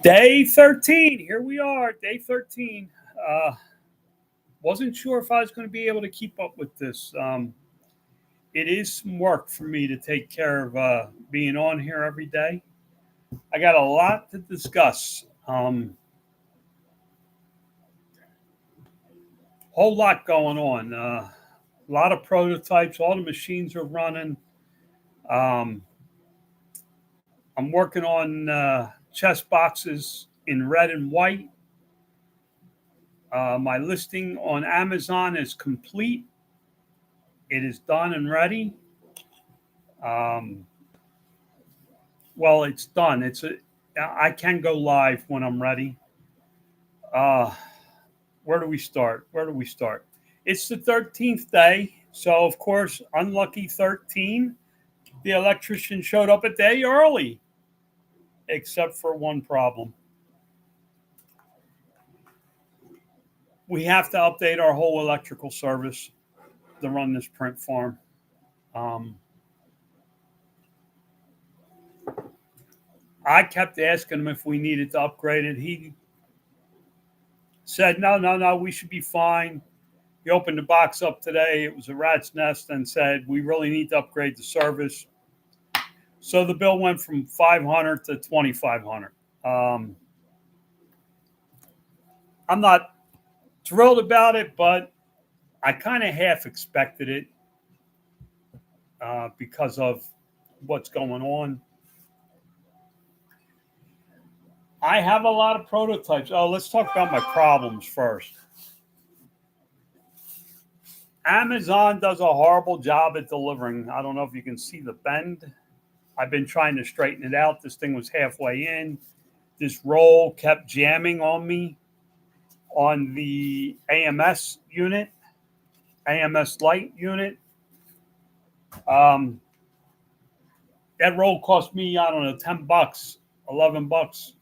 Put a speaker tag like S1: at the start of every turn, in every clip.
S1: Day 13. Here we are, day 13. Wasn't sure if I was going to be able to keep up with this. It is some work for me to take care of being on here every day. I got a lot to discuss. Whole lot going on. A lot of prototypes. All the machines are running. Um, I'm working on chest boxes in red and white. My listing on Amazon is complete. It is done and ready. Um, well, it's done. I can go live when I'm ready. Uh, where do we start? Where do we start? It's the 13th day. So, of course, unlucky 13. The electrician showed up a day early, except for one problem. We have to update our whole electrical service to run this print farm. I kept asking him if we needed to upgrade it. He said, no, we should be fine. He opened the box up today. It was a rat's nest and said, we really need to upgrade the service. So the bill went from $500 to $2,500. I'm not thrilled about it, but I kind of half expected it because of what's going on. I have a lot of prototypes. Oh, let's talk about my problems first. Amazon does a horrible job at delivering. I don't know if you can see the bend. I've been trying to straighten it out. This thing was halfway in. This roll kept jamming on me on the AMS unit, AMS light unit. That roll cost me, I don't know, $10, $11.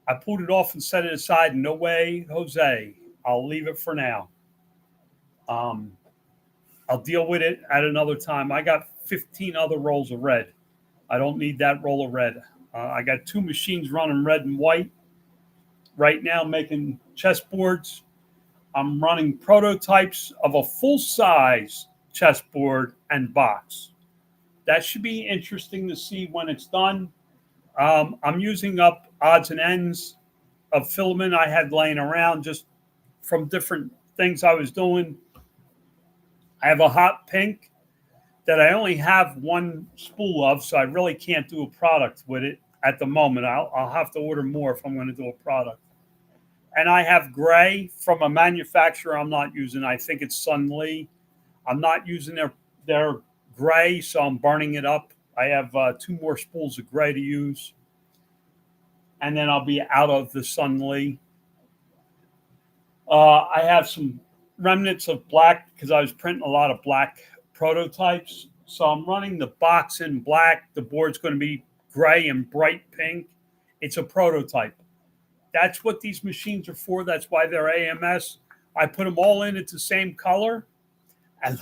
S1: I pulled it off and set it aside. No way, Jose. I'll leave it for now. I'll deal with it at another time. I got 15 other rolls of red. I don't need that roll of red. I got 2 machines running red and white right now, making chessboards. I'm running prototypes of a full-size chessboard and box. That should be interesting to see when it's done. I'm using up odds and ends of filament I had laying around just from different things I was doing. I have a hot pink that I only have one spool of, so I really can't do a product with it at the moment. I'll have to order more if I'm going to do a product. And I have gray from a manufacturer I'm not using. I think it's Sun Lee. I'm not using their gray, so I'm burning it up. I have 2 more spools of gray to use. And then I'll be out of the Sun Lee. I have some remnants of black because I was printing a lot of black prototypes. So I'm running the box in black. The board's going to be gray and bright pink. It's a prototype. That's what these machines are for. That's why they're AMS. I put them all in at the same color. And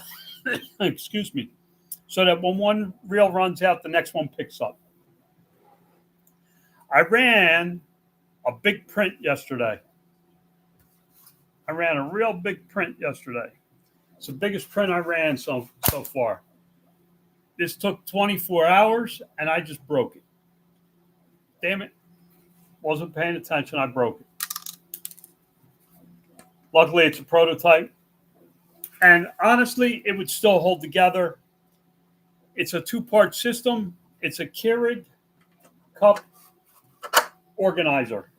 S1: excuse me. So that when one reel runs out, the next one picks up. I ran a big print yesterday. I ran a real big print yesterday. It's the biggest print I ran so far. This took 24 hours, and I just broke it. Damn it. Wasn't paying attention. I broke it. Luckily, it's a prototype. And honestly, it would still hold together. It's a 2-part system. It's a Keup organizer.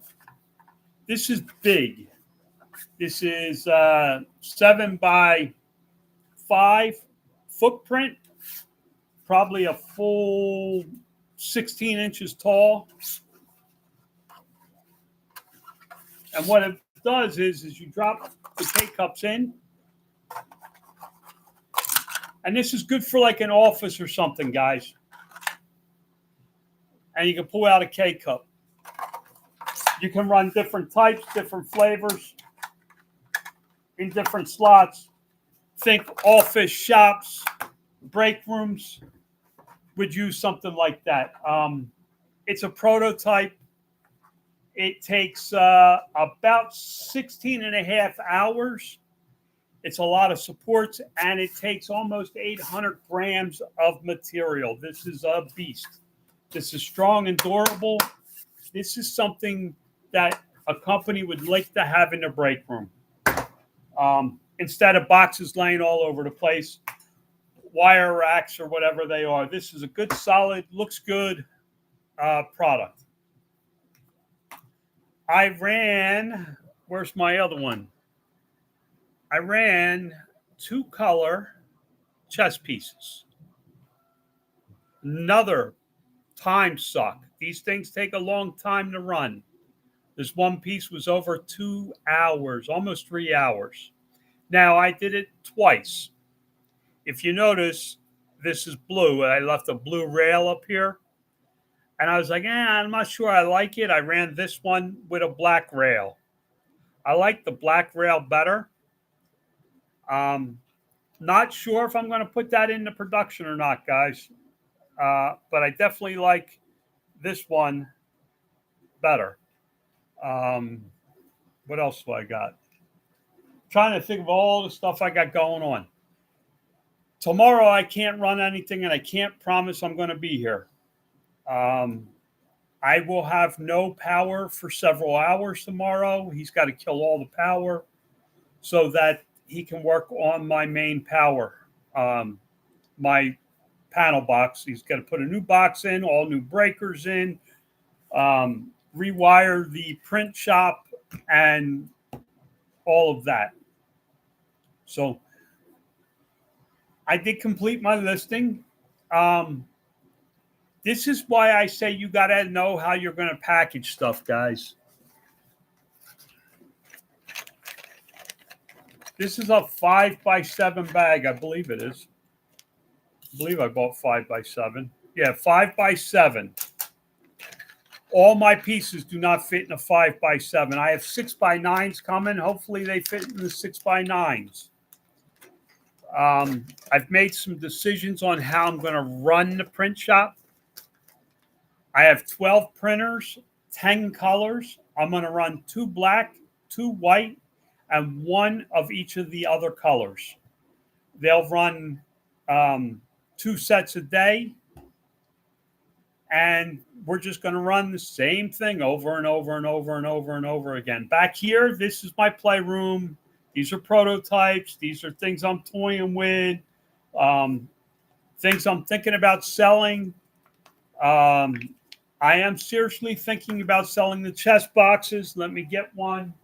S1: This is big. This is 7 by 5 footprint, probably a full 16 inches tall. And what it does is you drop the Kcups in. And this is good for like an office or something, guys. And you can pull out a Kcup. You can run different types, different flavors in different slots. Think office, shops, break rooms would use something like that. It's a prototype. It takes about 16 and a half hours. It's a lot of supports, and it takes almost 800 grams of material. This is a beast. This is strong and durable. This is something that a company would like to have in their break room. Instead of boxes laying all over the place, wire racks or whatever they are. This is a good, solid, looks good product. I ran, where's my other one? I ran 2 color chess pieces. Another time suck. These things take a long time to run. This one piece was over 2 hours, almost 3 hours. Now, I did it twice. If you notice, this is blue. I left a blue rail up here. And I was like, I'm not sure I like it. I ran this one with a black rail. I like the black rail better. Not sure if I'm going to put that into production or not, guys. But I definitely like this one better. What else do I got? Trying to think of all the stuff I got going on. Tomorrow I can't run anything, and I can't promise I'm going to be here. I will have no power for several hours tomorrow. He's got to kill all the power so that he can work on my main power, my panel box. He's got to put a new box in, all new breakers in, rewire the print shop, and all of that. So I did complete my listing. This is why I say you got to know how you're going to package stuff, guys. This is a 5x7 bag, I believe it is. I believe I bought 5x7. Yeah, 5x7. All my pieces do not fit in a 5x7. I have 6x9s coming. Hopefully they fit in the 6x9s. I've made some decisions on how I'm going to run the print shop. I have 12 printers, 10 colors. I'm going to run 2 black, 2 white, and 1 of each of the other colors. They'll run 2 sets a day. And we're just going to run the same thing over and over and over and over and over again. Back here, this is my playroom. These are prototypes. These are things I'm toying with, things I'm thinking about selling. I am seriously thinking about selling the chess boxes. Let me get one.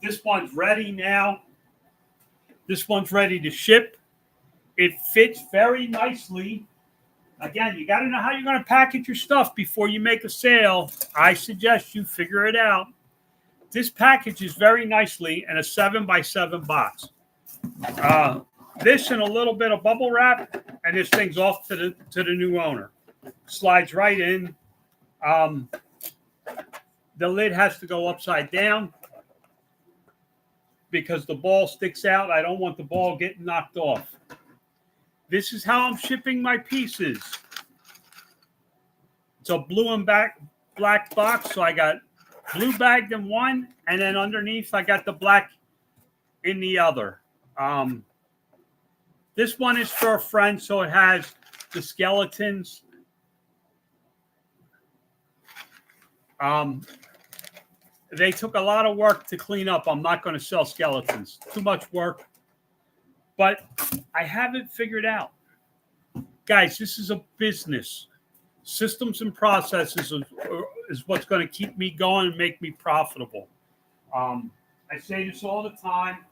S1: This one's ready now. This one's ready to ship. It fits very nicely. Again, you got to know how you're going to package your stuff before you make a sale. I suggest you figure it out. This packages very nicely in a 7x7 box. This and a little bit of bubble wrap, and this thing's off to the new owner. Slides right in. The lid has to go upside down because the ball sticks out. I don't want the ball getting knocked off. This is how I'm shipping my pieces. It's a blue and black box, so I got blue bagged in one, and then underneath I got the black in the other. This one is for a friend, so it has the skeletons. They took a lot of work to clean up. I'm not going to sell skeletons. Too much work. But I have it figured out. Guys, this is a business. Systems and processes is what's going to keep me going and make me profitable. I say this all the time.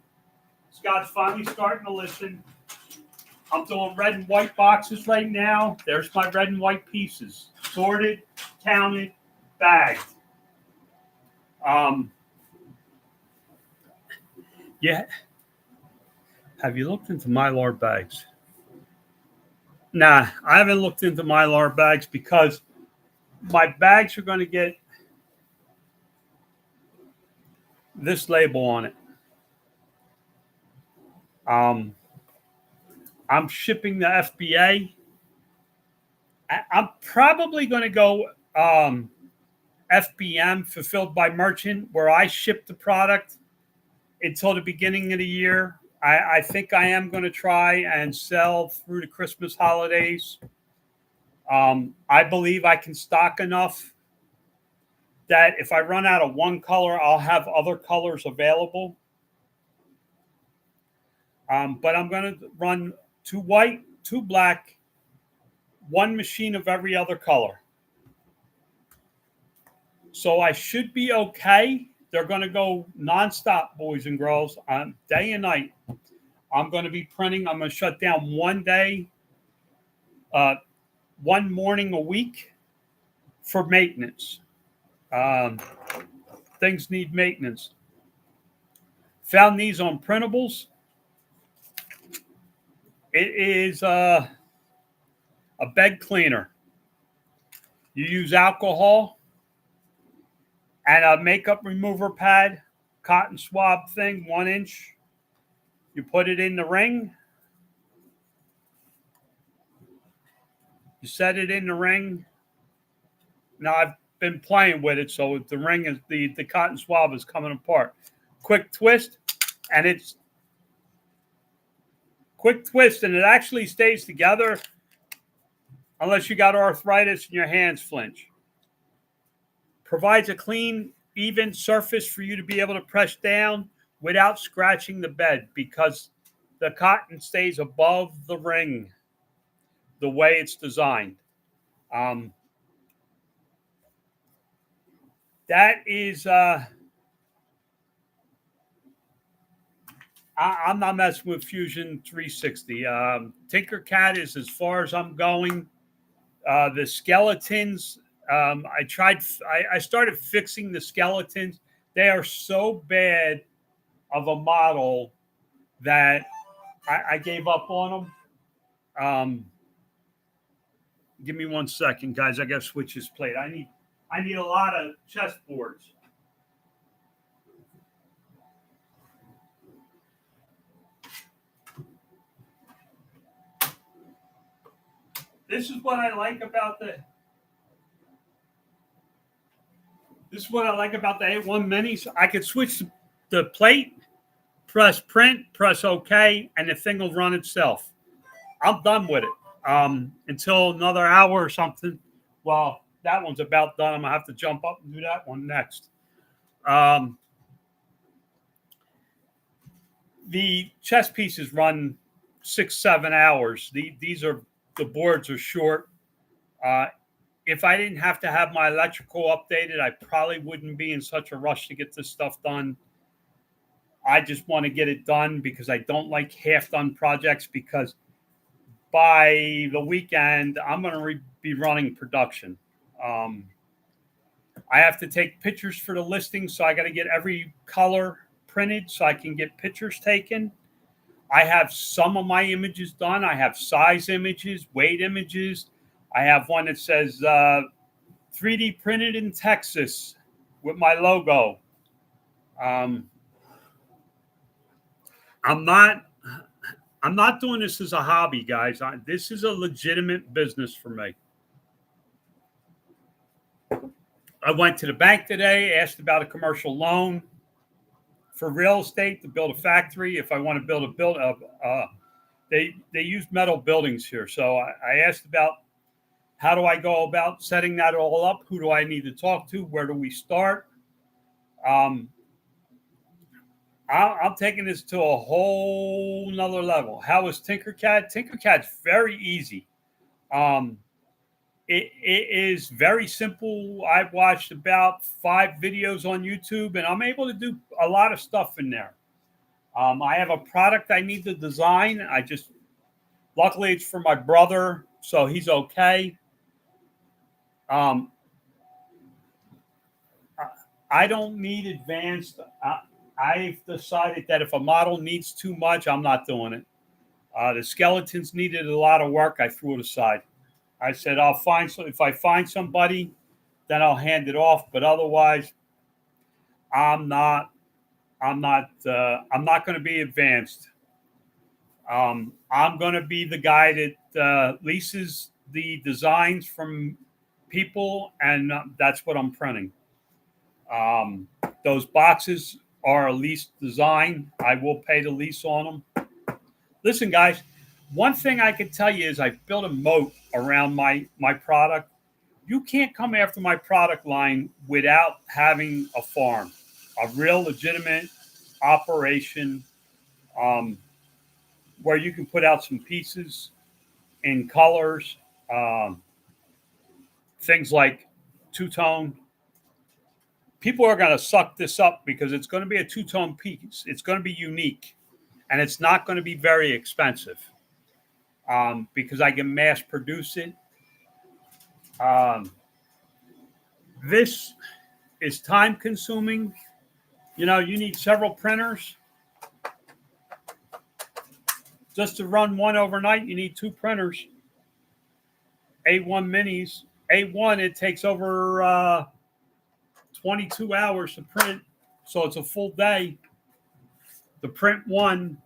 S1: Scott's finally starting to listen. I'm doing red and white boxes right now. There's my red and white pieces. Sorted, counted, bagged. Yeah. Have you looked into Mylar bags? Nah, I haven't looked into Mylar bags because my bags are going to get this label on it. I'm shipping the FBA. I'm probably going to go FBM, fulfilled by merchant, where I ship the product until the beginning of the year. I think I am going to try and sell through the Christmas holidays. I believe I can stock enough that if I run out of one color, I'll have other colors available. But I'm going to run 2 white, 2 black, 1 machine of every other color. So I should be okay. They're going to go nonstop, boys and girls, day and night. I'm going to be printing. I'm going to shut down one day, one morning a week for maintenance. Um, Things need maintenance. Found these on printables. It is a bed cleaner. You use alcohol and a makeup remover pad, cotton swab thing, 1 inch. You put it in the ring. You set it in the ring. Now I've been playing with it, so the ring is the cotton swab is coming apart. Quick twist, and it actually stays together unless you got arthritis and your hands flinch. Provides a clean, even surface for you to be able to press down without scratching the bed because the cotton stays above the ring the way it's designed. That is, I'm not messing with Fusion 360. Tinkercad is as far as I'm going. The skeletons, I started fixing the skeletons. They are so bad of a model that I gave up on them. Give me 1 second, guys. I got to switch this plate. I need a lot of chessboards. This is what I like about the A1 minis. I could switch the plate, press print, press OK, and the thing will run itself. I'm done with it until another hour or something. Well, that one's about done. I'm going to have to jump up and do that one next. The chess pieces run 6-7 hours. The boards are short. If I didn't have to have my electrical updated, I probably wouldn't be in such a rush to get this stuff done. I just want to get it done because I don't like half-done projects because by the weekend, I'm going to be running production. I have to take pictures for the listing, so I got to get every color printed so I can get pictures taken. I have some of my images done. I have size images, weight images. I have one that says 3D printed in Texas with my logo. I'm not doing this as a hobby, guys. This is a legitimate business for me. I went to the bank today, asked about a commercial loan for real estate to build a factory. If I want to build they use metal buildings here. So I asked about how do I go about setting that all up? Who do I need to talk to? Where do we start? I'm taking this to a whole nother level. How is Tinkercad? Tinkercad's very easy. It is very simple. I've watched about 5 videos on YouTube, and I'm able to do a lot of stuff in there. I have a product I need to design. Luckily, it's for my brother, so he's okay. I don't need advanced. I've decided that if a model needs too much, I'm not doing it. The skeletons needed a lot of work. I threw it aside. I said, if I find somebody, then I'll hand it off. But otherwise, I'm not going to be advanced. I'm going to be the guy that leases the designs from people, and that's what I'm printing. Um, those boxes are a lease design. I will pay the lease on them. Listen, guys, one thing I can tell you is I've built a moat around my product. You can't come after my product line without having a farm, a real legitimate operation, um, where you can put out some pieces in colors, um, things like two-tone. People are going to suck this up because it's going to be a two-tone piece. It's going to be unique, and it's not going to be very expensive, because I can mass produce it. Um, this is time consuming. You know, you need several printers. Just to run one overnight, you need two printers. A1 minis. A1, it takes over 22 hours to print, so it's a full day. The print one,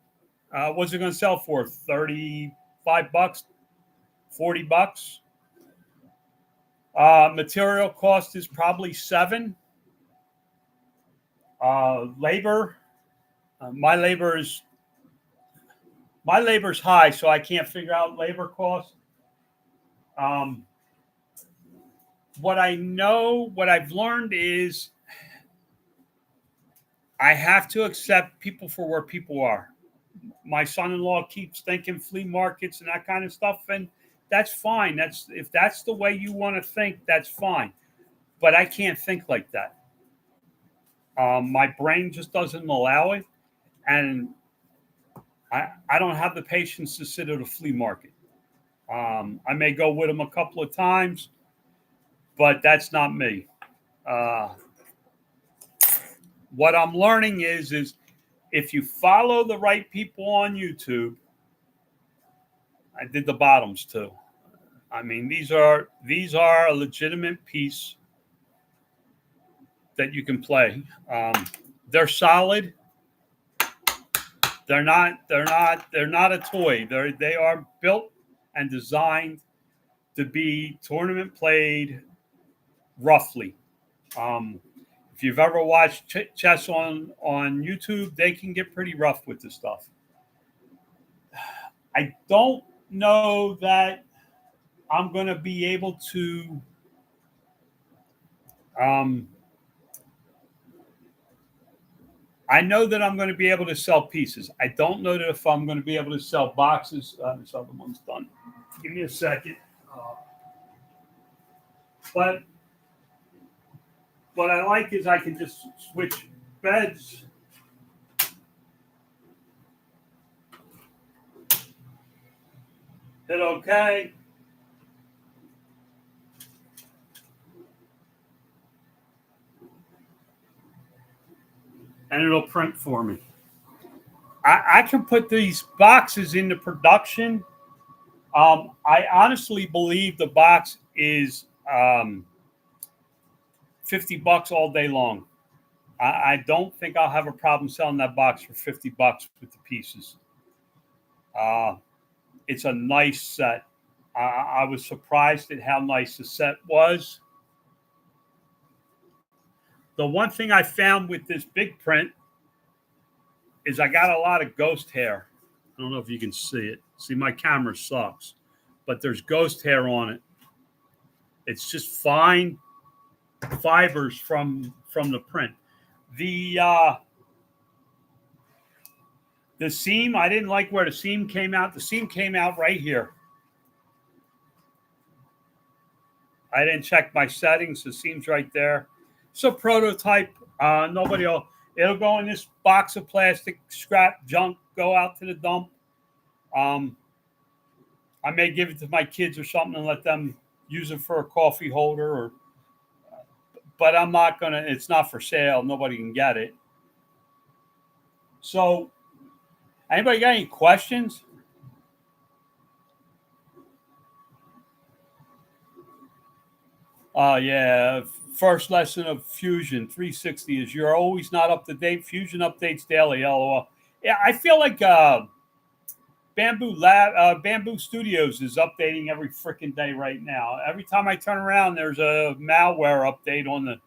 S1: what's it going to sell for? $35, $40. Material cost is probably $7. Labor, my labor's high, so I can't figure out labor cost. What I've learned is I have to accept people for where people are. My son-in-law keeps thinking flea markets and that kind of stuff, and that's fine. If that's the way you want to think, that's fine. But I can't think like that. My brain just doesn't allow it, and I don't have the patience to sit at a flea market. I may go with them a couple of times, but that's not me. What I'm learning is if you follow the right people on YouTube, I did the bottoms too. I mean, these are a legitimate piece that you can play. They're solid. They're not a toy. They are built and designed to be tournament played roughly. If you've ever watched chess on YouTube, they can get pretty rough with this stuff. I don't know that I'm going to be able to I know that I'm going to be able to sell pieces. I don't know that if I'm going to be able to sell boxes. This other one's done. Give me a second. But what I like is I can just switch beds. Hit OK. And it'll print for me. I can put these boxes into production. I honestly believe the box is $50 all day long. I don't think I'll have a problem selling that box for $50 with the pieces. It's a nice set. I was surprised at how nice the set was. The one thing I found with this big print is I got a lot of ghost hair. I don't know if you can see it. See, my camera sucks, but there's ghost hair on it. It's just fine fibers from the print. The seam, I didn't like where the seam came out. The seam came out right here. I didn't check my settings. The seam's right there. It's a prototype. It'll go in this box of plastic scrap junk, go out to the dump. I may give it to my kids or something and let them use it for a coffee holder, but I'm not going to, it's not for sale. Nobody can get it. So, anybody got any questions? Yeah. First lesson of Fusion 360 is you're always not up to date. Fusion updates daily, LOL. Yeah, I feel like Bamboo Studios is updating every freaking day right now. Every time I turn around, there's a malware update on the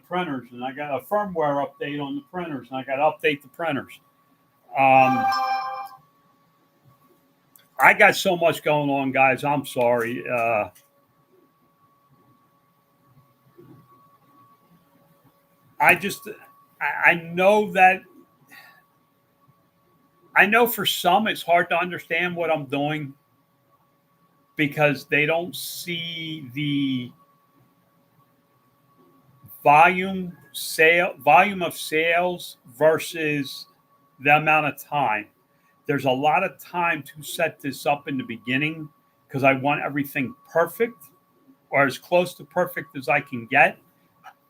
S1: printers, and I got a firmware update on the printers, and I got to update the printers. I got so much going on, guys. I'm sorry. I know that I know for some it's hard to understand what I'm doing because they don't see the volume of sales versus the amount of time. There's a lot of time to set this up in the beginning because I want everything perfect or as close to perfect as I can get.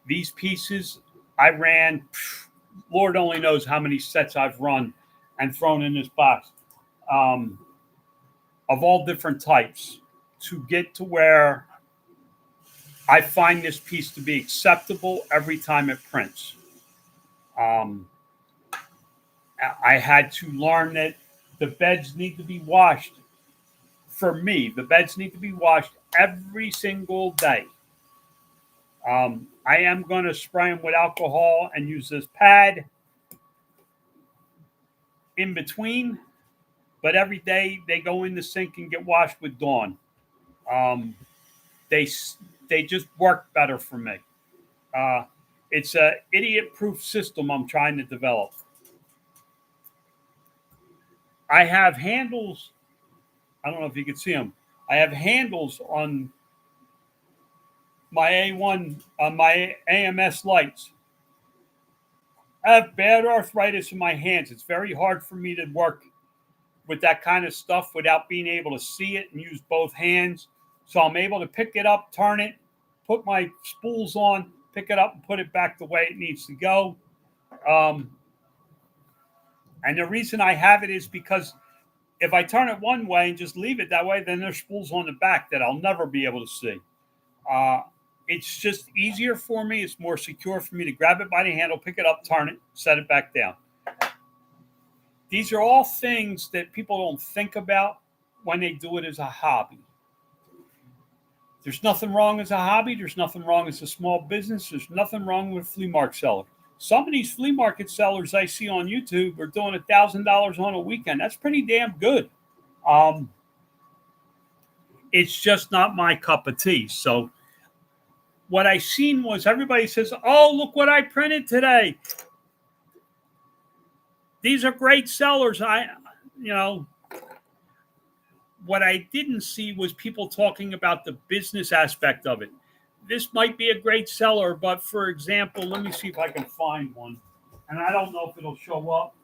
S1: These pieces I ran, Lord only knows how many sets I've run and thrown in this box of all different types to get to where I find this piece to be acceptable every time it prints. I had to learn that the beds need to be washed. For me, the beds need to be washed every single day. I am going to spray them with alcohol and use this pad in between, but every day they go in the sink and get washed with Dawn. They just work better for me. It's a idiot-proof system I'm trying to develop. I have handles. I don't know if you can see them. I have handles on my A1 on my AMS lights. I have bad arthritis in my hands. It's very hard for me to work with that kind of stuff without being able to see it and use both hands. So I'm able to pick it up, turn it, put my spools on, pick it up and put it back the way it needs to go. And the reason I have it is because if I turn it one way and just leave it that way, then there's spools on the back that I'll never be able to see. It's just easier for me. It's more secure for me to grab it by the handle, pick it up, turn it, set it back down. These are all things that people don't think about when they do it as a hobby. There's nothing wrong as a hobby. There's nothing wrong as a small business. There's nothing wrong with a flea market seller. Some of these flea market sellers I see on YouTube are doing $1,000 on a weekend. That's pretty damn good. It's just not my cup of tea. So what I seen was everybody says, "Oh, look what I printed today. These are great sellers." What I didn't see was people talking about the business aspect of it. This might be a great seller, but for example, let me see if I can find one. And I don't know if it'll show up.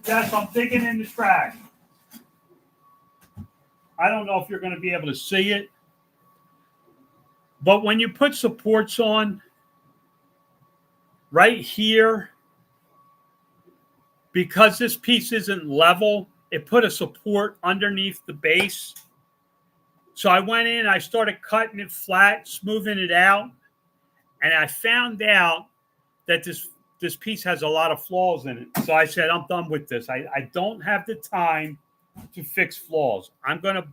S1: Yes, I'm digging in the trash. I don't know if you're going to be able to see it. But when you put supports on right here, because this piece isn't level, it put a support underneath the base. So I went in, I started cutting it flat, smoothing it out, and I found out that this piece has a lot of flaws in it. So I said, I'm done with this. I don't have the time to fix flaws. I'm gonna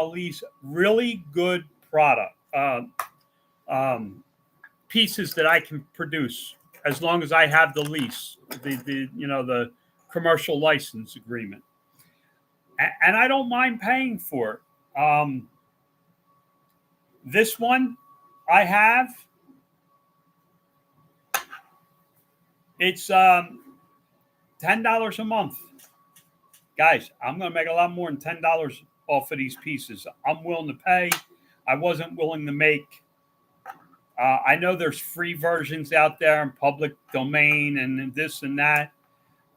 S1: lease really good product pieces that I can produce as long as I have the lease, the commercial license agreement, and I don't mind paying for it. This one I have, it's $10 a month. Guys, I'm going to make a lot more than $10 off of these pieces. I'm willing to pay. I wasn't willing to make. I know there's free versions out there in public domain and this and that.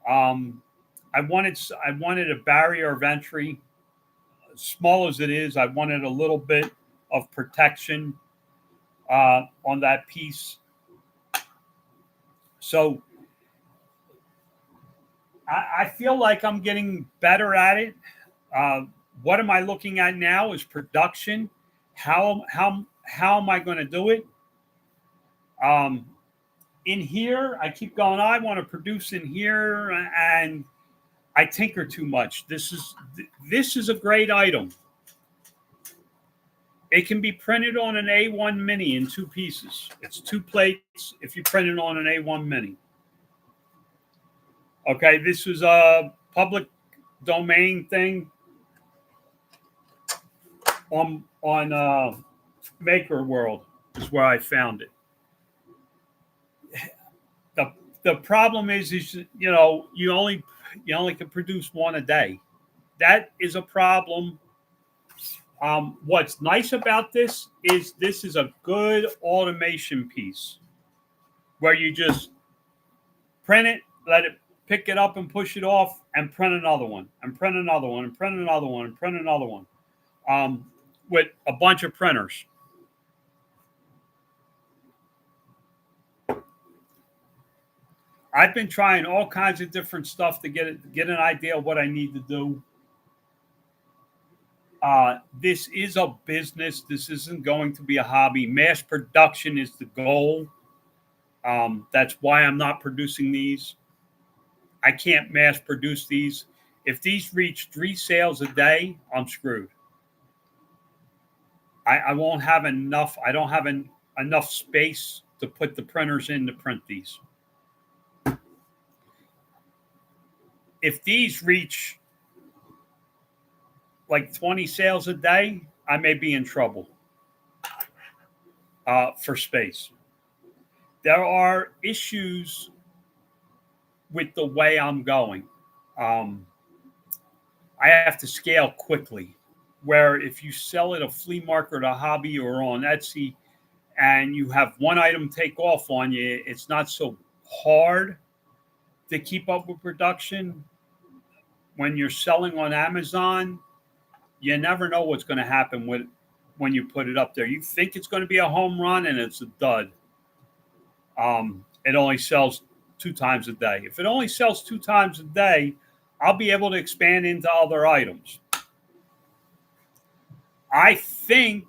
S1: I wanted a barrier of entry, small as it is. I wanted a little bit of protection on that piece. So I feel like I'm getting better at it. What am I looking at now is production. How am I going to do it? in here, I keep going, I want to produce in here, and I tinker too much. This is a great item. It can be printed on an A1 Mini in 2 pieces. It's 2 plates if you print it on an A1 Mini. Okay, this is a public domain thing on Maker World is where I found it. The problem is you only can produce one a day. That is a problem. What's nice about this is a good automation piece where you just print it, let it pick it up and push it off, and print another one, and print another one, and print another one, and print another one, with a bunch of printers. I've been trying all kinds of different stuff to get an idea of what I need to do. This is a business. This isn't going to be a hobby. Mass production is the goal. That's why I'm not producing these. I can't mass produce these. If these reach 3 sales a day, I'm screwed. I won't have enough. I don't have enough space to put the printers in to print these. If these reach like 20 sales a day, I may be in trouble for space. There are issues with the way I'm going. I have to scale quickly, where if you sell at a flea market or a hobby or on Etsy and you have one item take off on you, it's not so hard to keep up with production. When you're selling on Amazon, you never know what's going to happen when you put it up there. You think it's going to be a home run, and it's a dud. It only sells 2 times a day. If it only sells 2 times a day, I'll be able to expand into other items. I think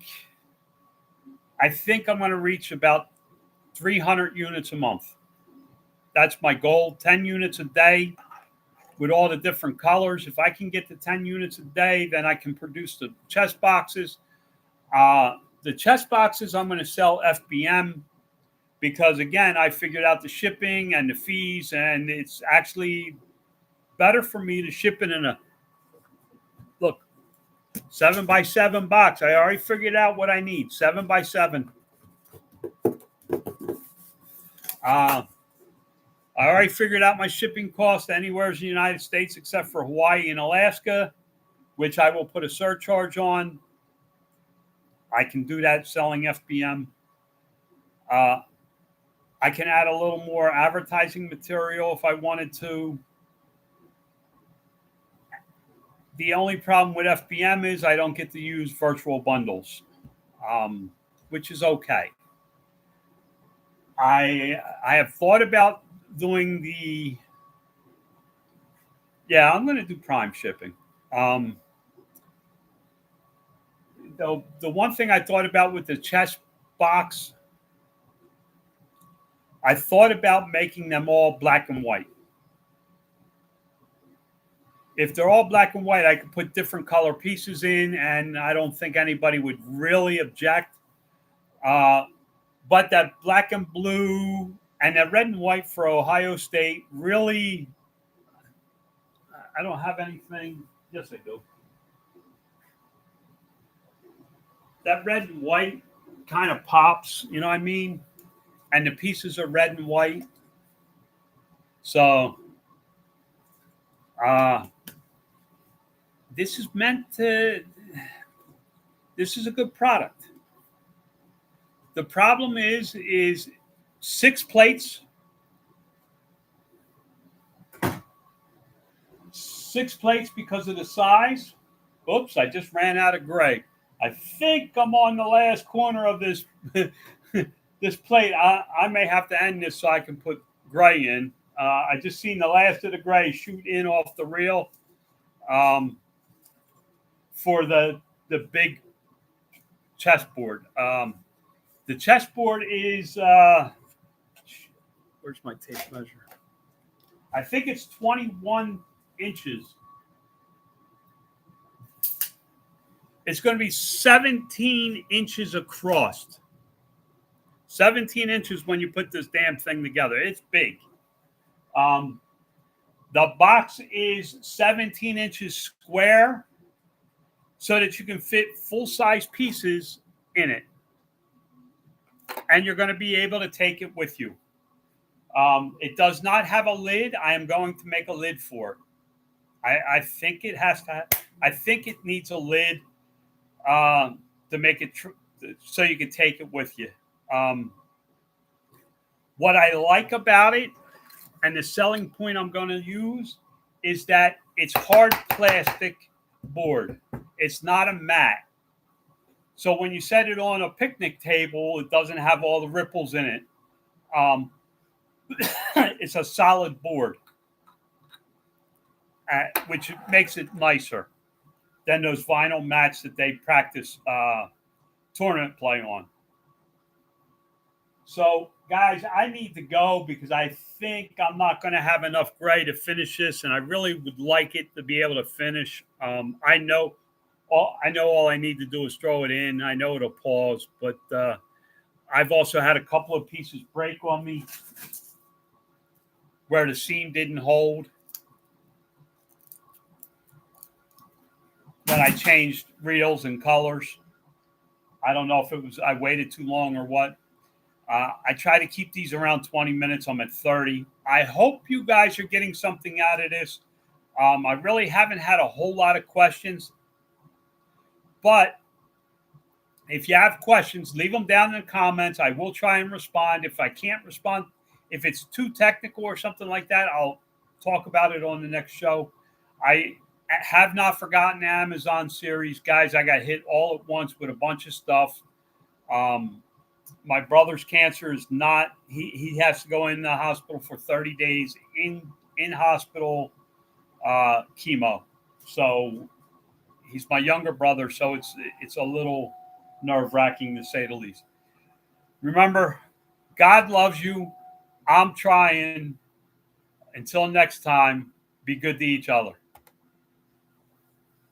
S1: I'm going to reach about 300 units a month. That's my goal, 10 units a day. With all the different colors. If I can get to 10 units a day, then I can produce the chest boxes. The chest boxes, I'm going to sell FBM because, again, I figured out the shipping and the fees, and it's actually better for me to ship it in a, 7x7 box. I already figured out what I need, 7x7. I already figured out my shipping cost anywhere in the United States except for Hawaii and Alaska, which I will put a surcharge on. I can do that selling FBM. I can add a little more advertising material if I wanted to. The only problem with FBM is I don't get to use virtual bundles, which is okay. I have thought about doing I'm going to do Prime shipping. The one thing I thought about with the chest box, I thought about making them all black and white. If they're all black and white, I could put different color pieces in, and I don't think anybody would really object. But that black and blue and that red and white for Ohio State, really, I don't have anything. Yes, I do. That red and white kind of pops, you know what I mean? And the pieces are red and white. So, this is a good product. The problem is 6 plates. 6 plates because of the size. Oops, I just ran out of gray. I think I'm on the last corner of this this plate. I may have to end this so I can put gray in. I just seen the last of the gray shoot in off the reel for the big chessboard. The chessboard is Where's my tape measure? I think it's 21 inches. It's going to be 17 inches across. 17 inches when you put this damn thing together. It's big. The box is 17 inches square so that you can fit full-size pieces in it. And you're going to be able to take it with you. It does not have a lid. I am going to make a lid for it. I think it has to. I think it needs a lid to make it so you can take it with you. What I like about it, and the selling point I'm going to use, is that it's hard plastic board. It's not a mat. So when you set it on a picnic table, it doesn't have all the ripples in it. It's a solid board, which makes it nicer than those vinyl mats that they practice tournament play on. So, guys, I need to go because I think I'm not going to have enough gray to finish this, and I really would like it to be able to finish. I know all I need to do is throw it in. I know it'll pause, but I've also had a couple of pieces break on me where the seam didn't hold when I changed reels and colors. I don't know if it was I waited too long or what. I try to keep these around 20 minutes. I'm at 30. I hope you guys are getting something out of this. I really haven't had a whole lot of questions. But if you have questions, leave them down in the comments. I will try and respond. If I can't respond, if it's too technical or something like that, I'll talk about it on the next show. I have not forgotten the Amazon series. Guys, I got hit all at once with a bunch of stuff. My brother's cancer is not, he has to go in the hospital for 30 days in hospital chemo. So he's my younger brother, so it's a little nerve-wracking to say the least. Remember, God loves you. I'm trying. Until next time, be good to each other.